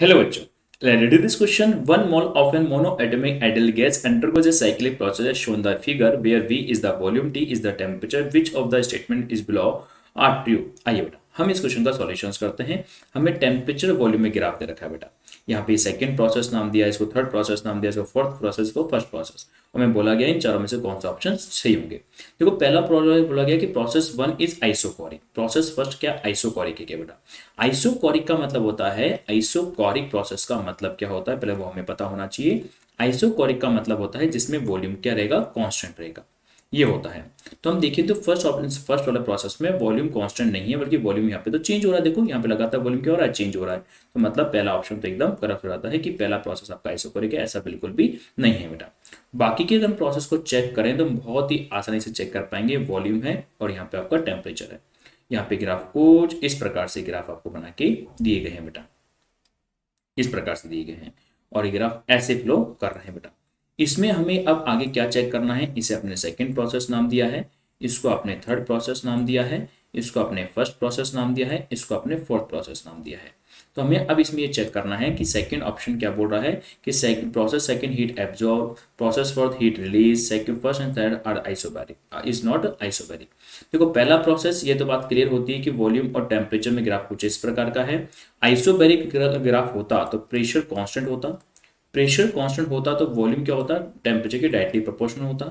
Hello बच्चों, let's do this question. One mole of a monoatomic ideal gas undergoes a cyclic process as shown the figure where V is the volume, T is the temperature. Which of the statement is below are true? आइए बेटा हम इस question का solutions करते हैं। हमें temperature volume में graph दे रखा है बेटा। यहाँ पे सेकंड प्रोसेस नाम दिया है, इसको थर्ड प्रोसेस नाम दिया है, इसको फोर्थ प्रोसेस को फर्स्ट प्रोसेस। हमें बोला गया इन चारों में से कौन सा ऑप्शन सही होंगे। देखो पहला प्रोसेस बोला गया कि process one is isochoric, process first क्या आइसोकोरिक है क्या बेटा। आइसोकोरिक का मतलब होता है, आइसोकोरिक प्रोसेस का मतलब क्या होता है पहले वो हमें पता होना चाहिए। आइसोकोरिक का मतलब होता है जिसमें वॉल्यूम क्या रहेगा, कांस्टेंट रहेगा, ये होता है। तो हम देखिए तो फर्स्ट वाला प्रोसेस में वॉल्यूम कांस्टेंट नहीं है बल्कि वॉल्यूम यहाँ पे तो चेंज हो रहा है। देखो यहाँ पे लगातार वॉल्यूम क्या हो रहा है, चेंज हो रहा है। तो मतलब पहला ऑप्शन तो एकदम करेक्ट हो जाता है कि पहला प्रोसेस आपका आइसोकोरिक है, ऐसा बिल्कुल भी नहीं है बेटा। बाकी के अगर प्रोसेस को चेक करें तो बहुत ही आसानी से चेक कर पाएंगे। वॉल्यूम है और यहाँ पे आपका टेम्परेचर है। यहाँ पे ग्राफ कुछ इस प्रकार से ग्राफ आपको बना के दिए गए हैं बेटा, इस प्रकार से दिए गए हैं और ये ग्राफ ऐसे फ्लो कर रहे हैं बेटा। इसमें हमें अब आगे क्या चेक करना है, इसे अपने सेकंड प्रोसेस नाम दिया है, इसको अपने थर्ड प्रोसेस नाम दिया है, इसको अपने फर्स्ट प्रोसेस नाम दिया है, इसको अपने फोर्थ प्रोसेस नाम दिया है। तो हमें अब इसमें ये चेक करना है कि सेकंड ऑप्शन क्या बोल रहा है कि second process second heat absorb, process fourth heat release, second first and third are isobaric is not isobaric. देखो पहला प्रोसेस ये तो बात क्लियर होती है कि वॉल्यूम और टेम्परेचर में ग्राफ कुछ इस प्रकार का है। आइसोबैरिक ग्राफ होता तो प्रेशर कांस्टेंट होता, प्रेशर कांस्टेंट होता तो वॉल्यूम क्या होता, टेम्परेचर के डायरेक्टली प्रोपोर्शनल होता।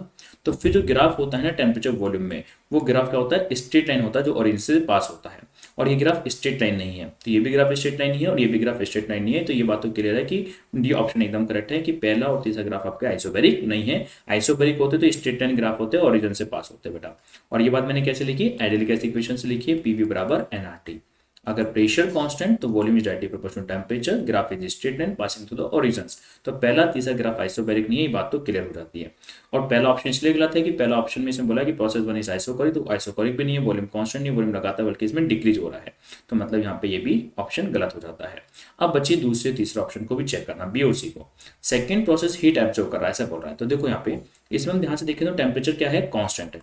तो फिर जो ग्राफ होता है ना टेम्परेचर वॉल्यूम में, वो ग्राफ क्या होता है, स्ट्रेट लाइन होता है जो ओरिजिन से पास होता है। और ये ग्राफ स्ट्रेट लाइन नहीं है, तो ये भी ग्राफ स्ट्रेट लाइन नहीं है और ये भी ग्राफ स्ट्रेट लाइन नहीं है। तो ये बात तो क्लियर है कि ये ऑप्शन एकदम करेक्ट है कि पहला और तीसरा ग्राफ आपके आइसोबैरिक नहीं है। आइसोबैरिक होते तो स्ट्रेट लाइन ग्राफ होते ओरिजिन से पास होते बेटा। और ये बात मैंने कैसे लिखी, आइडियल गैस इक्वेशन से लिखी है, पीवी बराबर एनआरटी। अगर प्रेशर कांस्टेंट तो volume is directly proportional temperature, graph is straight line passing through the origins. तो पहला तीसरा ग्राफ आइसोबैरिक नहीं है, ये बात तो क्लियर हो जाती है। और पहला ऑप्शन इसलिए गलत है कि पहला ऑप्शन में इसमें बोला कि प्रोसेस वन इज आइसोकोरिक, तो आइसोकोरिक भी नहीं है, वॉल्यूम कांस्टेंट नहीं, वॉल्यूम लगाता है बल्कि इसमें डिक्रीज हो रहा है। तो मतलब यहाँ पे ये भी ऑप्शन गलत हो जाता है। अब बच्चे दूसरे तीसरे ऑप्शन को भी चेक करना, बी और सी को। सेकंड प्रोसेस हीट एब्जॉर्ब कर रहा है ऐसा बोल रहा है। तो देखो यहाँ पे इसमें हम ध्यान से देखें तो टेम्परेचर क्या है, कांस्टेंट है।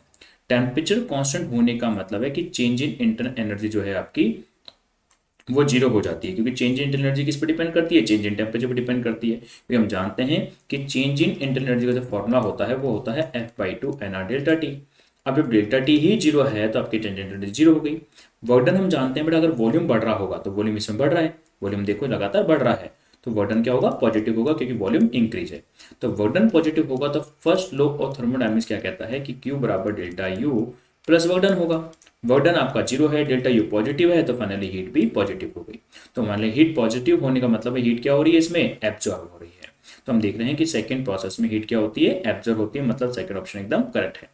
टेम्परेचर कांस्टेंट होने का मतलब है कि चेंज इन इंटरनल एनर्जी जो है आपकी वो जीरो हो जाती है, क्योंकि चेंज इन इंटरनल एनर्जी किस पर डिपेंड करती है, चेंज इन टेम्परेचर पर डिपेंड करती है। क्योंकि हम जानते हैं कि चेंज इन इंटरनल एनर्जी का जो फॉर्मूला होता है वो होता है F/2 NR डेल्टा टी। अब जब डेल्टा टी ही जीरो है तो आपकी चेंज इन एनर्जी जीरो हो गई। वर्डन हम जानते हैं बेटा, अगर वॉल्यूम बढ़ रहा होगा तो वॉल्यूम इसमें बढ़ रहा है, वॉल्यूम देखो लगातार बढ़ रहा है, तो वर्डन क्या होगा, पॉजिटिव होगा, क्योंकि वॉल्यूम इंक्रीज है। तो वर्डन पॉजिटिव होगा तो फर्स्ट लॉ ऑफ थर्मोडायनेमिक्स क्या कहता है कि Q बराबर डेल्टा यू प्लस वर्डन होगा। वर्डन आपका जीरो है, डेल्टा यू पॉजिटिव है, तो फाइनली हीट भी पॉजिटिव हो गई। तो मान ली हीट पॉजिटिव होने का मतलब है हीट क्या हो रही है, इसमें एब्जॉर्ब हो रही है। तो हम देख रहे हैं कि सेकंड प्रोसेस में हीट क्या होती है, एब्जॉर्ब होती है, मतलब सेकंड ऑप्शन एकदम करेक्ट है।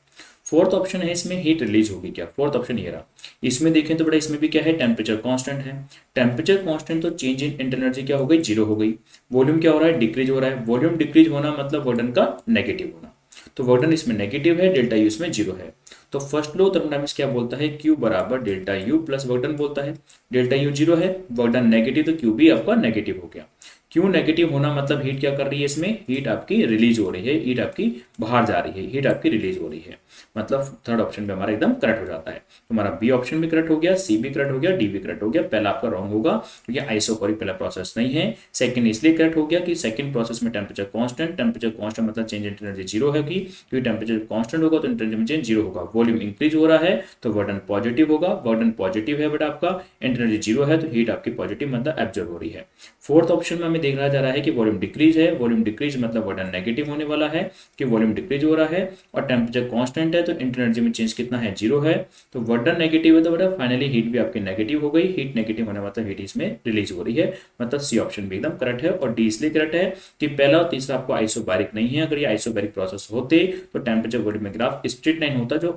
फोर्थ ऑप्शन है इसमें हीट रिलीज होगी क्या, फोर्थ ऑप्शन ये रहा। इसमें देखें तो बड़ा इसमें भी क्या है, टेम्परेचर कांस्टेंट है। टेम्परेचर कांस्टेंट तो चेंज इन इंटरनल एनर्जी क्या हो गई, जीरो हो गई। वॉल्यूम क्या हो रहा है, डिक्रीज हो रहा है। वॉल्यूम डिक्रीज होना मतलब वर्डन का नेगेटिव होना, तो वर्डन इसमें नेगेटिव है, डेल्टा यू इसमें जीरो है। तो फर्स्ट लॉ थर्मोडायनेमिक्स क्या बोलता है, Q बराबर डेल्टा यू प्लस वर्डन बोलता है। डेल्टा यू जीरो है, वर्डन नेगेटिव, तो Q भी आपका नेगेटिव हो गया। क्यों नेगेटिव होना मतलब हीट क्या कर रही है, इसमें हीट आपकी रिलीज हो रही है, हीट आपकी बाहर जा रही है, हीट आपकी रिलीज हो रही है। मतलब थर्ड ऑप्शन पे हमारा एकदम करेक्ट हो जाता है। तो हमारा बी ऑप्शन भी करेक्ट हो गया, सी भी करेक्ट हो गया, डी भी करेक्ट हो गया। पहला आपका रॉन्ग होगा क्योंकि आइसोकोरिक पहला प्रोसेस नहीं है। सेकंड इसलिए करेक्ट हो गया कि सेकंड प्रोसेस में टेम्परेचर कांस्टेंट, टेम्परेचर कांस्टेंट मतलब चेंज इन एनर्जी जीरो है, क्योंकि टेम्परेचर कांस्टेंट होगा तो इंटरनल चेंज जीरो होगा। वॉल्यूम इंक्रीज हो रहा है तो वर्डन पॉजिटिव होगा, वर्डन पॉजिटिव है बट आपका एनर्जी जीरो है, तो हीट आपकी पॉजिटिव मतलब एब्जॉर्ब हो रही है। फोर्थ ऑप्शन में हमें देखा जा रहा है कि वॉल्यूम डिक्रीज है, वॉल्यूम डिक्रीज मतलब वर्डन नेगेटिव होने वाला है कि वॉल्यूम डिक्रीज हो रहा है, और टेम्परेचर कांस्टेंट है तो इंटरनल एनर्जी में चेंज कितना है, जीरो है। तो वर्डन नेगेटिव है तो बेटा फाइनली हीट भी आपकी नेगेटिव हो गई। हीट नेगेटिव होने मतलब हीट इसमें रिलीज हो रही है, मतलब सी ऑप्शन भी एकदम करेक्ट है। और डी इसलिए करेक्ट है कि पहला और तीसरा आपको आइसोबैरिक नहीं है। अगर ये आइसोबैरिक प्रोसेस होते तो टेम्परेचर वॉल्यूम में ग्राफ स्ट्रेट लाइन होता जो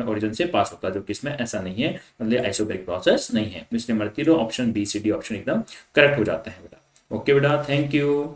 ओरिजिन से पास होता, जो कि इसमें ऐसा नहीं है, मतलब आइसोबैरिक प्रोसेस नहीं है। इसलिए हमारे तीनों option B C D option एकदम करेक्ट हो जाते हैं बेटा। ओके बेटा, थैंक यू।